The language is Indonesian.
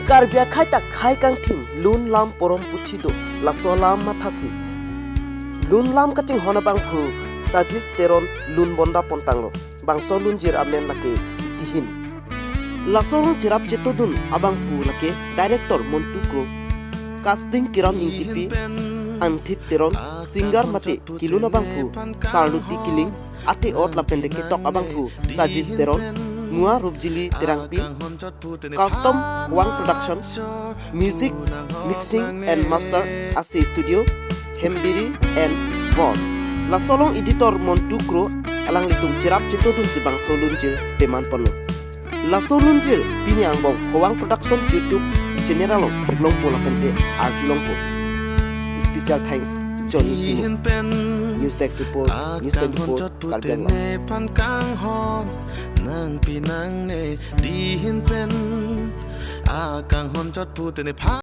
Karbia khai tak khai kang thim lun lam porom puthi do la solam mathasi lun lam kaching hona bang phu sajis teron lun bonda pontango bang solun jir amen lake tihin la solun jirap chetodun abang phu lake director montu kro casting kiram ingtipi anthit teron singer mate kiluna bang phu sarluti kiling ate ot la pende ke tok abang phu sajis teron Mua Rubjili Terangpi Custom Wang Production Music Mixing and Master AC Studio Hembiri and Boss La Solong Editor Montu Kro Alang litung cirap cetodun sibang solunjir peman penuh La Solunjir Pini Angbong Howang Production YouTube Channel Heglong Pola Pente Arjulong Po Special thanks Johnny Timo News Desk Report News 24 Kalbiang Lang nang pinang ne di hin pen akang hon jot pu te ne